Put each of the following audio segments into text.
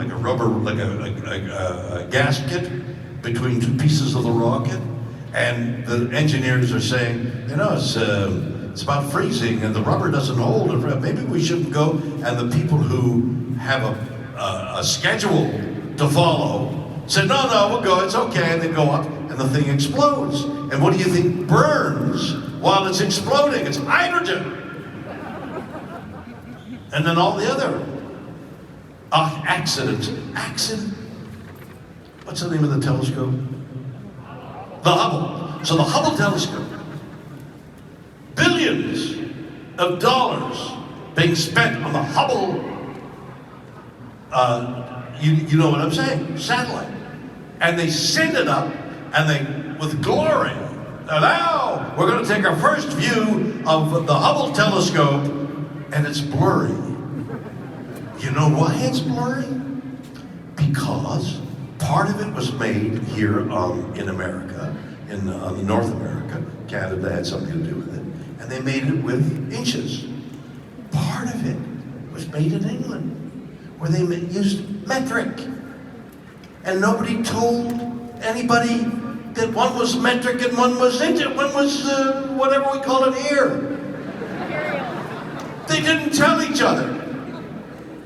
like a rubber, like a gasket between two pieces of the rocket, and the engineers are saying, you know, it's about freezing and the rubber doesn't hold, and maybe we shouldn't go. And the people who have a schedule to follow said, no, we'll go, it's okay, and they go up and the thing explodes. And what do you think burns while it's exploding? It's hydrogen. And then all the other accident. What's the name of the telescope? The Hubble. So the Hubble telescope, billions of dollars being spent on the Hubble, you know what I'm saying, satellite. And they send it up, and they, with glory, now we're going to take our first view of the Hubble telescope, and it's blurry. You know why it's blurry? Because part of it was made here in America, in North America. Canada had something to do with it. And they made it with inches. Part of it was made in England, where they used metric. And nobody told anybody that one was metric and one was inch, one was whatever we call it here. They didn't tell each other.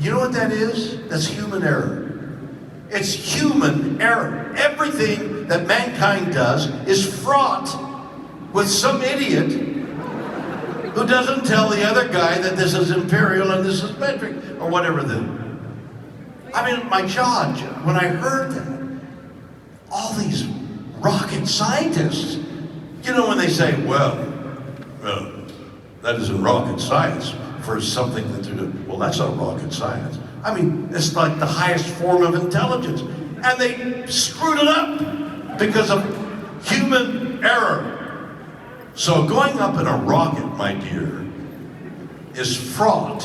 You know what that is? That's human error. It's human error. Everything that mankind does is fraught with some idiot who doesn't tell the other guy that this is imperial and this is metric, or whatever I mean, my jaw, when I heard that, all these rocket scientists, you know, when they say, well, that isn't rocket science for something that they're doing. Well, that's not rocket science. I mean, it's like the highest form of intelligence. And they screwed it up because of human error. So going up in a rocket, my dear, is fraught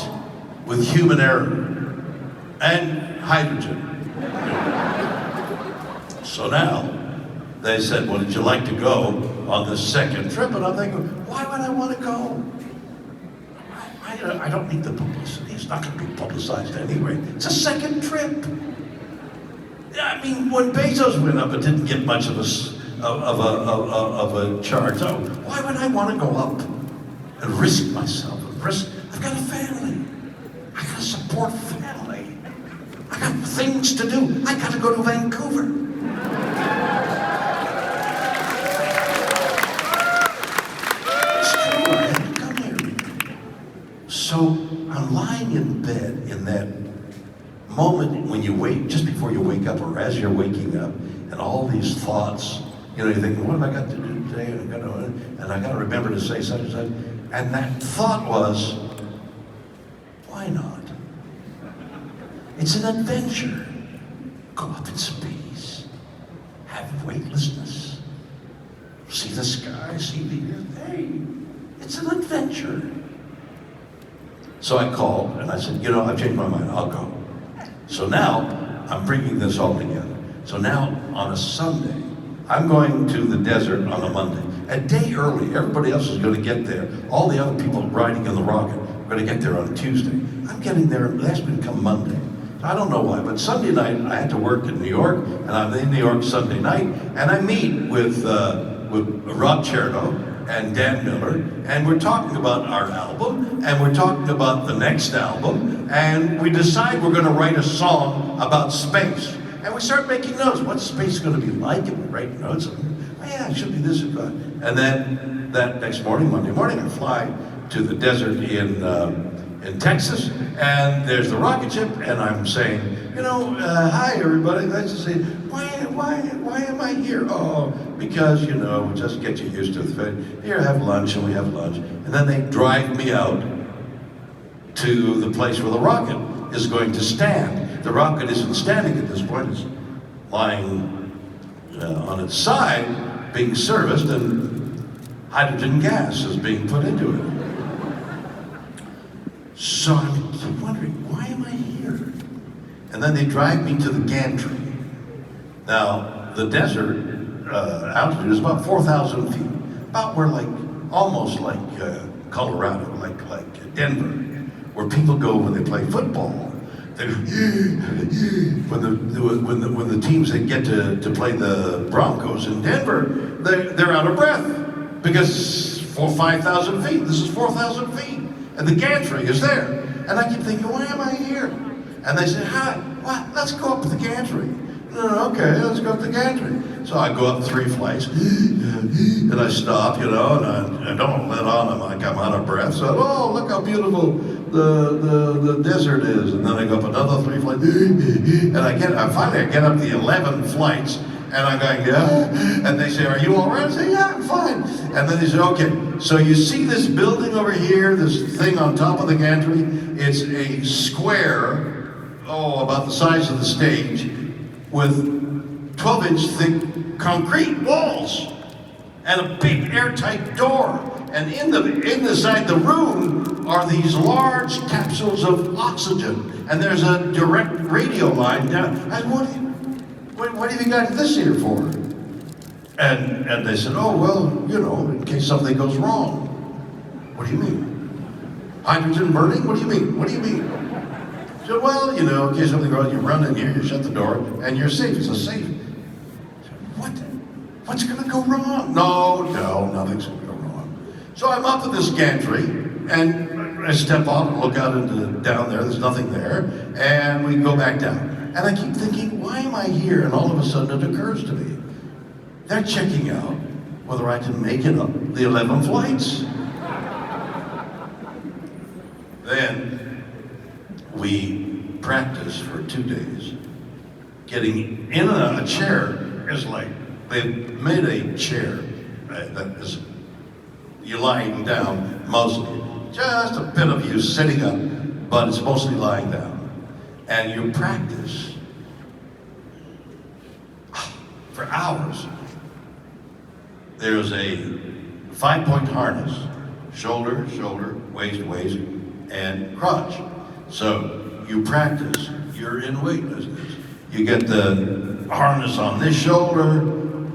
with human error and hydrogen. So now, they said, well, would you like to go on this second trip? And I'm thinking, why would I want to go? I don't need the publicity. It's not going to be publicized anyway. It's a second trip. I mean, when Bezos went up, it didn't get much of a charge. So why would I want to go up and risk myself? I've got a family. I got to support family. I got things to do. I got to go to Vancouver. So I'm lying in bed in that moment when you wake, just before you wake up or as you're waking up, and all these thoughts, you know, you're thinking, what have I got to do today? And I got to remember to say such and such. And that thought was, why not? It's an adventure. Go up in space, have weightlessness, see the sky, see the earth. Hey, it's an adventure. So I called and I said, you know, I've changed my mind, I'll go. So now I'm bringing this all together. So now on a Sunday, I'm going to the desert on a Monday. A day early, everybody else is going to get there. All the other people riding in the rocket are going to get there on Tuesday. I'm getting there, they asked me to come Monday. I don't know why, but Sunday night I had to work in New York, and I'm in New York Sunday night, and I meet with Rob Chernow and Dan Miller, and we're talking about our album, and we're talking about the next album, and we decide we're going to write a song about space. And we start making notes. What's space going to be like? And we write notes. And, oh yeah, it should be this or that. And then that next morning, Monday morning, I fly to the desert in Texas, and there's the rocket ship, and I'm saying, you know, hi everybody, nice to see you. Why am I here? Oh, because, you know, just get you used to the here, have lunch, and we have lunch. And then they drive me out to the place where the rocket is going to stand. The rocket isn't standing at this point, it's lying on its side, being serviced, and hydrogen gas is being put into it. So I keep wondering, why am I here? And then they drive me to the gantry. Now, the desert altitude is about 4,000 feet, about where almost like Colorado, like Denver, where people go when they play football. when the teams that get to play the Broncos in Denver, they're out of breath because 5,000 feet. This is 4,000 feet, and the gantry is there. And I keep thinking, why am I here? And they say, hi, what? Let's go up the gantry. No, okay, let's go up the gantry. So I go up 3 flights, and I stop, and I don't let on like I'm out of breath. So, oh, look how beautiful the desert is. And then I go up another 3 flights, and finally I get up the 11 flights, and I'm going, yeah. And they say, are you all right? I say, yeah, I'm fine. And then they say, okay, so you see this building over here, this thing on top of the gantry? It's a square, about the size of the stage, with 12-inch thick concrete walls and a big airtight door. And inside the room are these large capsules of oxygen. And there's a direct radio line down. I said, what have you got this here for? And they said, oh, well, in case something goes wrong. What do you mean? Hydrogen burning? What do you mean? What do you mean? So, well, in case something goes wrong, you run in here, you shut the door, and you're safe. It's a safe. What? What's going to go wrong? No, nothing's going to go wrong. So I'm up at this gantry, and I step off and look out down there. There's nothing there, and we go back down. And I keep thinking, why am I here? And all of a sudden it occurs to me, they're checking out whether I can make it up the 11 flights. Then we practiced for 2 days. Getting in a chair is like, they've made a chair that is, you're lying down mostly. Just a bit of you sitting up, but it's mostly lying down. And you practice for hours. There's a 5-point harness, shoulder, waist, and crotch. So you practice, you're in weightlessness. You get the harness on this shoulder,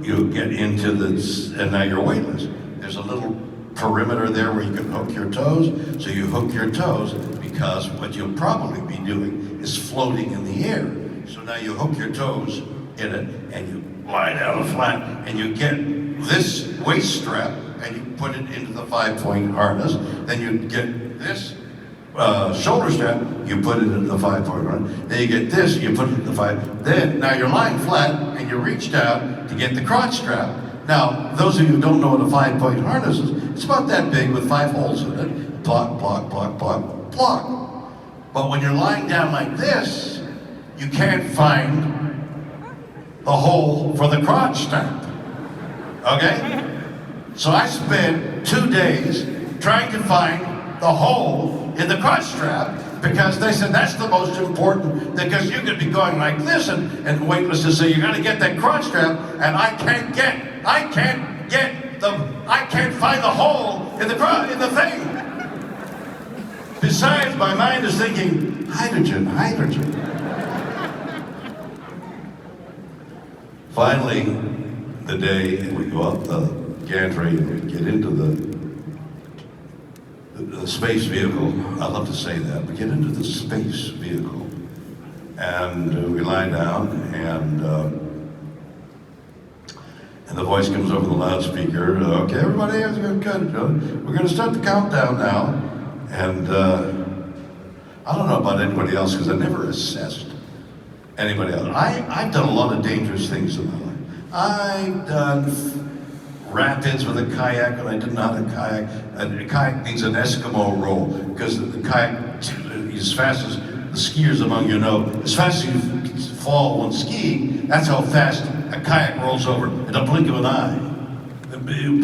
you get into this, and now you're weightless. There's a little perimeter there where you can hook your toes, so you hook your toes because what you'll probably be doing is floating in the air. So now you hook your toes in it, and you lie down flat, and you get this waist strap, and you put it into the 5-point harness. Then you get this shoulder strap, you put it into the 5-point harness. Then you get this, you put it into the 5. Then, now you're lying flat, and you reach down to get the crotch strap. Now, those of you who don't know what a 5-point harness is, it's about that big with 5 holes in it. Plug. But when you're lying down like this, you can't find the hole for the crotch strap. Okay? So I spent 2 days trying to find the hole in the crotch strap because they said that's the most important, because you could be going like this and weightlessness, so you got to get that crotch strap, and I can't find the hole in the thing. Besides, my mind is thinking, hydrogen. Finally, the day we go up the gantry and we get into the space vehicle, I love to say that, we get into the space vehicle, and we lie down, and the voice comes over the loudspeaker, okay, everybody, good. We're going to start the countdown now. And I don't know about anybody else, because I never assessed anybody else. I've done a lot of dangerous things in my life. I've done rapids with a kayak, and I didn't know how to kayak. A kayak needs an Eskimo roll, because the kayak, as fast as the skiers among you know, as fast as you fall when skiing, that's how fast a kayak rolls over in a blink of an eye.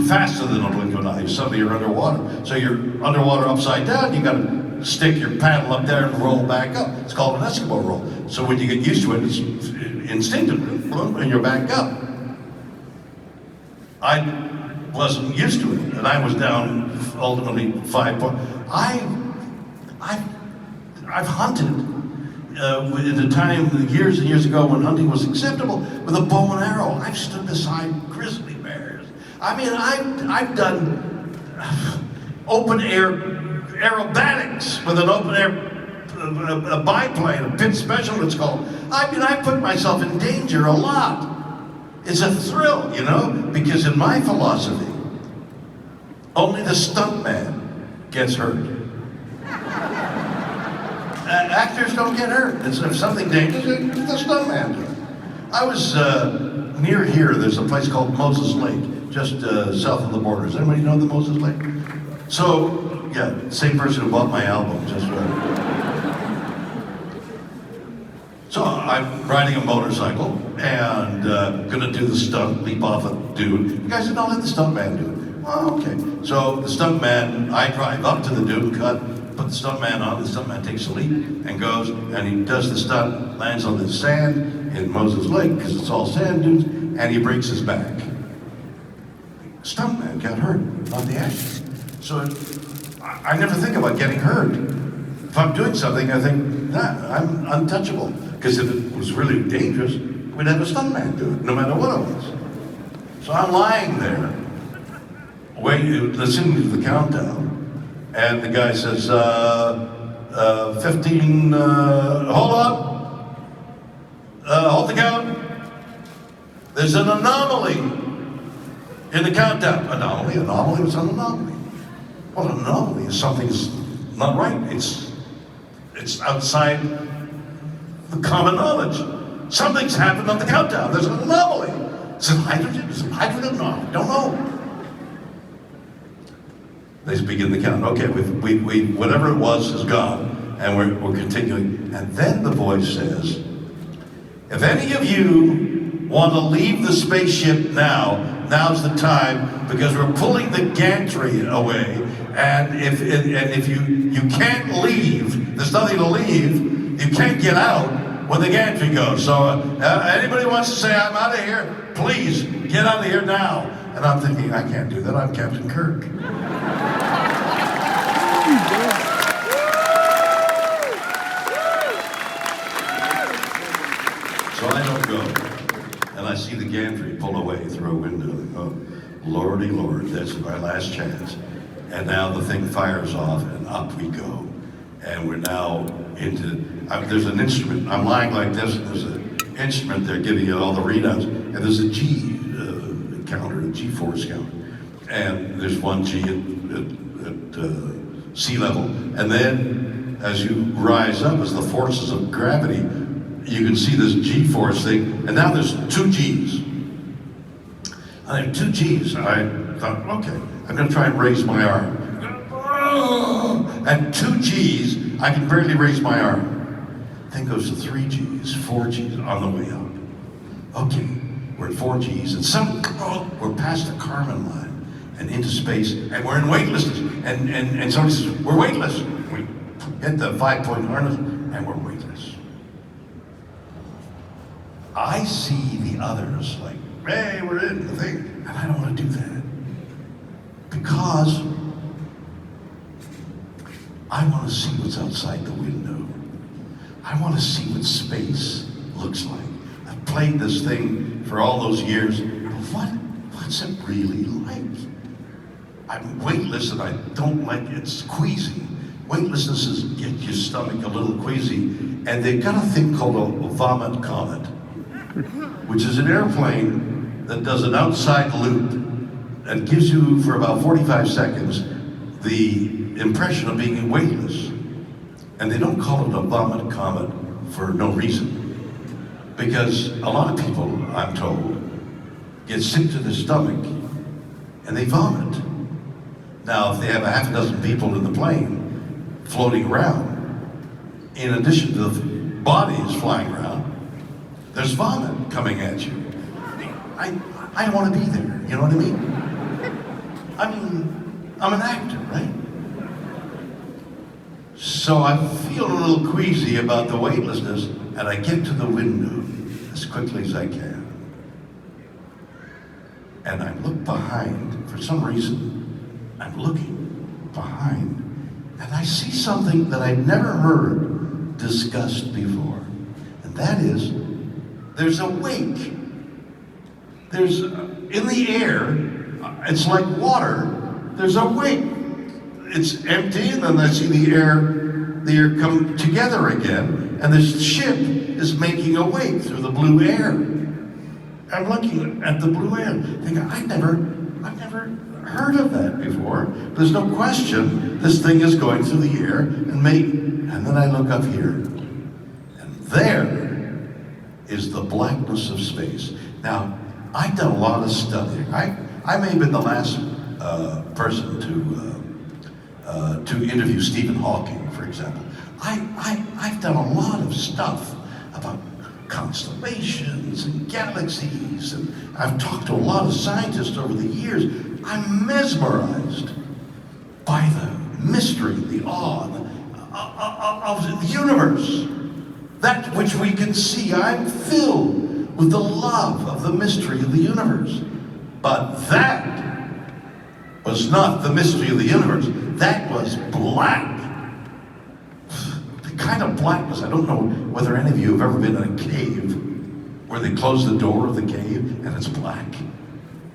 Faster than a blink of an eye. Suddenly you're underwater. So you're underwater upside down, you gotta stick your paddle up there and roll back up. It's called an Eskimo roll. So when you get used to it, it's instinctively, and you're back up. I wasn't used to it, and I was down ultimately 5 points. I've hunted at the time, years and years ago, when hunting was acceptable, with a bow and arrow. I've stood beside grizzly bears. I mean, I've done open air aerobatics with an open air a biplane, a pit special it's called. I mean, I put myself in danger a lot. It's a thrill, you know, because in my philosophy, only the stuntman gets hurt. Actors don't get hurt. It's if something dangerous, the stuntman does. I was near here. There's a place called Moses Lake, just south of the border. Does anybody know the Moses Lake? So, yeah, same person who bought my album. So I'm riding a motorcycle and gonna do the stunt, leap off a dude. The guy said, "No, let the stuntman do it." Oh, okay. So the stuntman, I drive up to the dude, put the stuntman on. The stuntman takes a leap and goes, and he does the stunt, lands on the sand in Moses Lake because it's all sand dunes, and he breaks his back. Stuntman got hurt, not the actor. So I never think about getting hurt. If I'm doing something, I think, nah, I'm untouchable. Because if it was really dangerous, we'd have a stuntman do it, no matter what it was. So I'm lying there, listening to the countdown, and the guy says, 15, hold on, hold the count. There's an anomaly in the countdown. Anomaly? What's an anomaly? Well, an anomaly is something's not right. It's outside the common knowledge. Something's happened on the countdown. There's an anomaly. Is it hydrogen? Is it hydrogen? No, I don't know. They begin the count. Okay, we whatever it was is gone, and we're continuing. And then the voice says, if any of you want to leave the spaceship now's the time, because we're pulling the gantry away, and if you can't leave, there's nothing to leave, you can't get out when the gantry goes. So anybody wants to say, I'm out of here, please get out of here now. And I'm thinking, I can't do that, I'm Captain Kirk. So I don't go, and I see the gantry pull away through a window. And go, Lordy Lord, that's my last chance. And now the thing fires off, and up we go. And we're now into, there's an instrument, I'm lying like this, and there's an instrument there giving you all the readouts, and there's a G counter, a G-force counter. And there's one G at sea level. And then, as you rise up, as the forces of gravity, you can see this G-force thing, and now there's 2 Gs. I have 2 Gs. I thought, okay, I'm gonna try and raise my arm. At 2 Gs, I can barely raise my arm. Then goes to 3 Gs, 4 Gs on the way up. Okay, we're at 4 Gs, and we're past the Kármán line and into space, and we're in weightlessness. And somebody says, we're weightless. We hit the 5-point harness, and we're weightless. I see the others like, hey, we're in the thing, and I don't want to do that. Because I want to see what's outside the window. I want to see what space looks like. I've played this thing for all those years, but what's it really like? I'm weightless and I don't like it. It's queasy. Weightlessness is get your stomach a little queasy, and they've got a thing called a vomit comet, which is an airplane that does an outside loop and gives you, for about 45 seconds, the impression of being weightless. And they don't call it a vomit comet for no reason. Because a lot of people, I'm told, get sick to their stomach and they vomit. Now, if they have a half a dozen people in the plane floating around, in addition to the bodies flying around, there's vomit coming at you. I want to be there, you know what I mean? I'm an actor, right? So I feel a little queasy about the weightlessness, and I get to the window as quickly as I can. And I look behind, for some reason, I'm looking behind, and I see something that I've never heard discussed before. And that is, there's a wake. There's, in the air, it's like water, there's a wake. It's empty, and then I see the they're come together again, and the ship is making a wake through the blue air. I'm looking at the blue air, thinking, I've never heard of that before. There's no question this thing is going through the air, and then I look up here, and there is the blackness of space. Now, I've done a lot of studying. I may have been the last person to interview Stephen Hawking, for example. I've done a lot of stuff about constellations and galaxies, and I've talked to a lot of scientists over the years. I'm mesmerized by the mystery, the awe of the universe, that which we can see. I'm filled with the love of the mystery of the universe. But that was not the mystery of the universe. That was black. The kind of blackness, I don't know whether any of you have ever been in a cave where they close the door of the cave and it's black.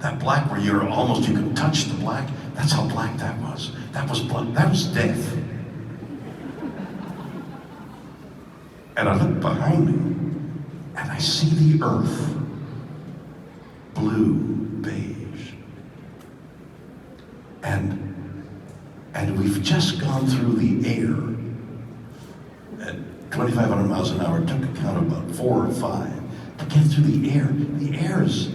That black where you can touch the black. That's how black that was. That was black. That was death. And I look behind me and I see the earth, blue, beige. And we've just gone through the air at 2,500 miles an hour. It took a count of about 4 or 5 to get through the air. The air is,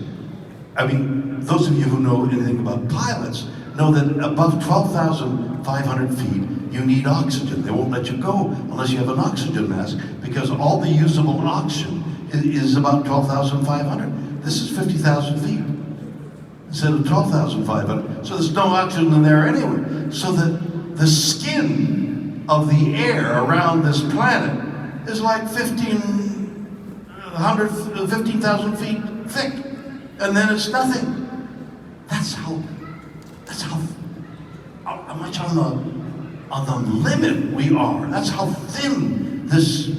I mean, those of you who know anything about pilots know that above 12,500 feet, you need oxygen. They won't let you go unless you have an oxygen mask, because all the usable oxygen is about 12,500. This is 50,000 feet instead of 12,500. So there's no oxygen in there anyway. So the skin of the air around this planet is like 15,000 feet thick, and then it's nothing. That's how much on the limit we are. That's how thin this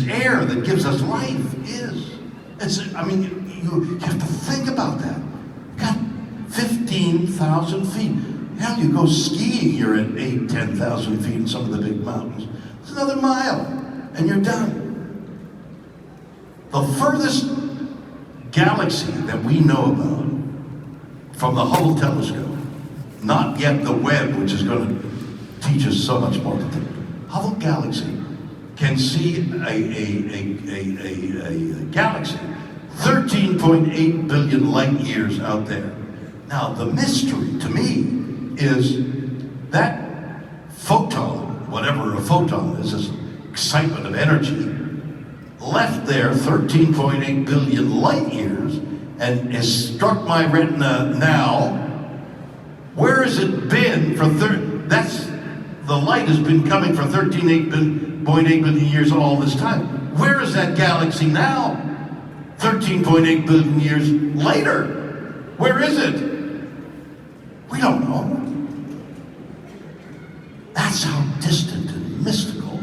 air that gives us life is. You have to think about that. You got 15,000 feet. Hell, you go skiing, you're at 8,000, 10,000 feet in some of the big mountains. It's another mile, and you're done. The furthest galaxy that we know about from the Hubble telescope, not yet the Webb, which is going to teach us so much more. Hubble galaxy can see a galaxy 13.8 billion light years out there. Now, the mystery to me is that photon, whatever a photon is, this excitement of energy, left there 13.8 billion light years and has struck my retina now. Where has it been for the light has been coming for 13.8 billion years all this time. Where is that galaxy now? 13.8 billion years later. Where is it? We don't know. That's how distant and mystical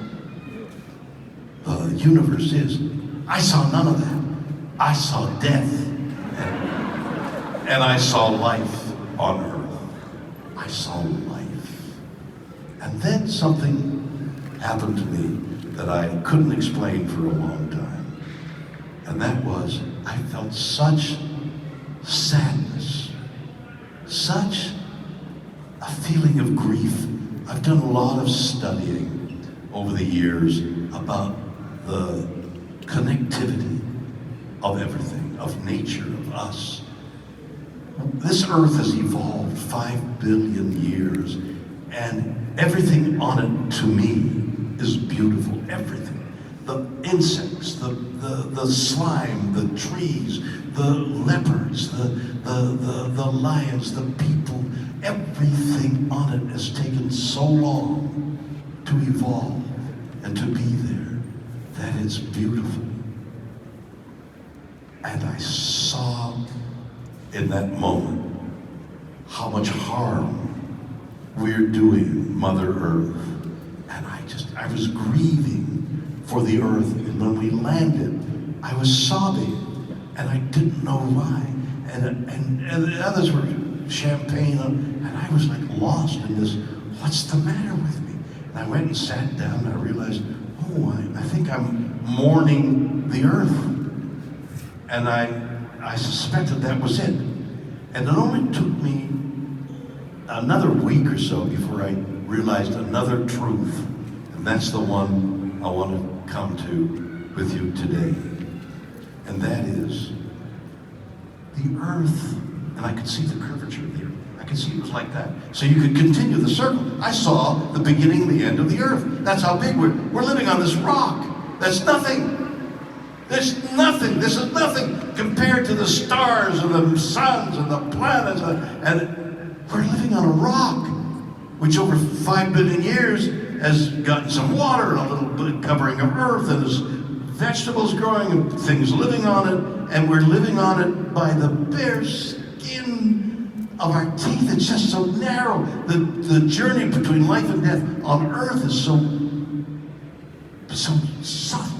the universe is. I saw none of that. I saw death. And I saw life on earth. I saw life. And then something happened to me that I couldn't explain for a long time. And that was, I felt such sadness, such a feeling of grief. I've done a lot of studying over the years about the connectivity of everything, of nature, of us. This earth has evolved 5 billion years, and everything on it, to me, is beautiful. Everything. The insects, the slime, the trees, the leopards, the lions, the people, everything on it has taken so long to evolve and to be there that it's beautiful. And I saw in that moment how much harm we're doing Mother Earth. And I was grieving for the earth. And when we landed, I was sobbing, and I didn't know why. And the others were champagne, and I was like lost in this, what's the matter with me? And I went and sat down and I realized, oh, I think I'm mourning the earth. And I suspected that was it. And it only took me another week or so before I realized another truth. And that's the one I want to come to with you today. And that is the earth. And I could see the curvature there. I could see it was like that. So you could continue the circle. I saw the beginning and the end of the earth. That's how big we're living on this rock. That's nothing. There's nothing. This is nothing compared to the stars and the suns and the planets. And we're living on a rock, which over 5 billion years has gotten some water and a little bit covering of earth, and there's vegetables growing and things living on it, and we're living on it by the bare skin of our teeth. It's just so narrow. The journey between life and death on earth is so subtle.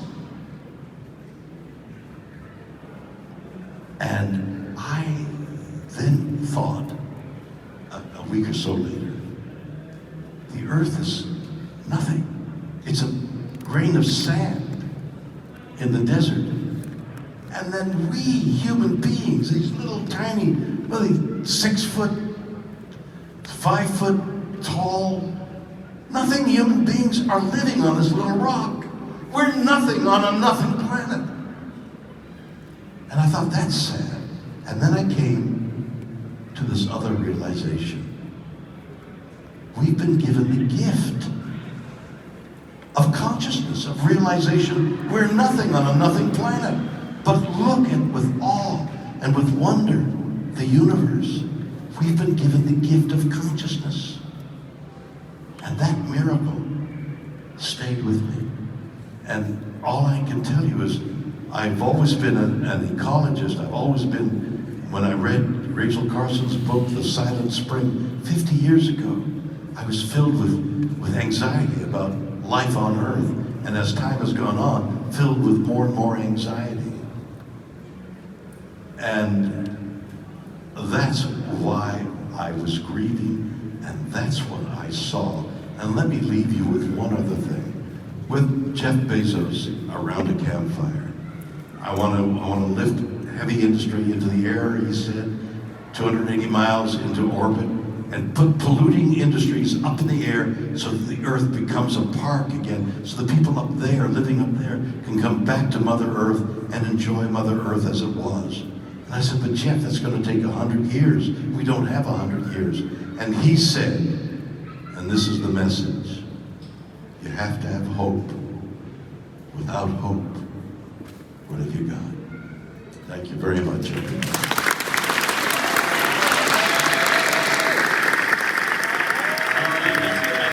And I then thought, a week or so later, the earth is nothing. It's a grain of sand in the desert. And then we, human beings, these little tiny, really 6 foot, 5 foot tall, nothing human beings are living on this little rock. We're nothing on a nothing planet. And I thought, that's sad. And then I came to this other realization. We've been given the gift of consciousness, of realization. We're nothing on a nothing planet. But look at, with awe and with wonder, the universe. We've been given the gift of consciousness. And that miracle stayed with me. And all I can tell you is, I've always been an ecologist. I've always been, when I read Rachel Carson's book, The Silent Spring, 50 years ago, I was filled with anxiety about life on Earth. And as time has gone on, filled with more and more anxiety. And that's why I was grieving, and that's what I saw. And let me leave you with one other thing. With Jeff Bezos around a campfire, I want to lift heavy industry into the air, he said, 280 miles into orbit, and put polluting industries up in the air so that the earth becomes a park again, so the people up there, living up there, can come back to Mother Earth and enjoy Mother Earth as it was. And I said, but Jeff, that's going to take 100 years. We don't have 100 years. And he said, and this is the message, you have to have hope. Without hope, what have you got? Thank you very much, everyone.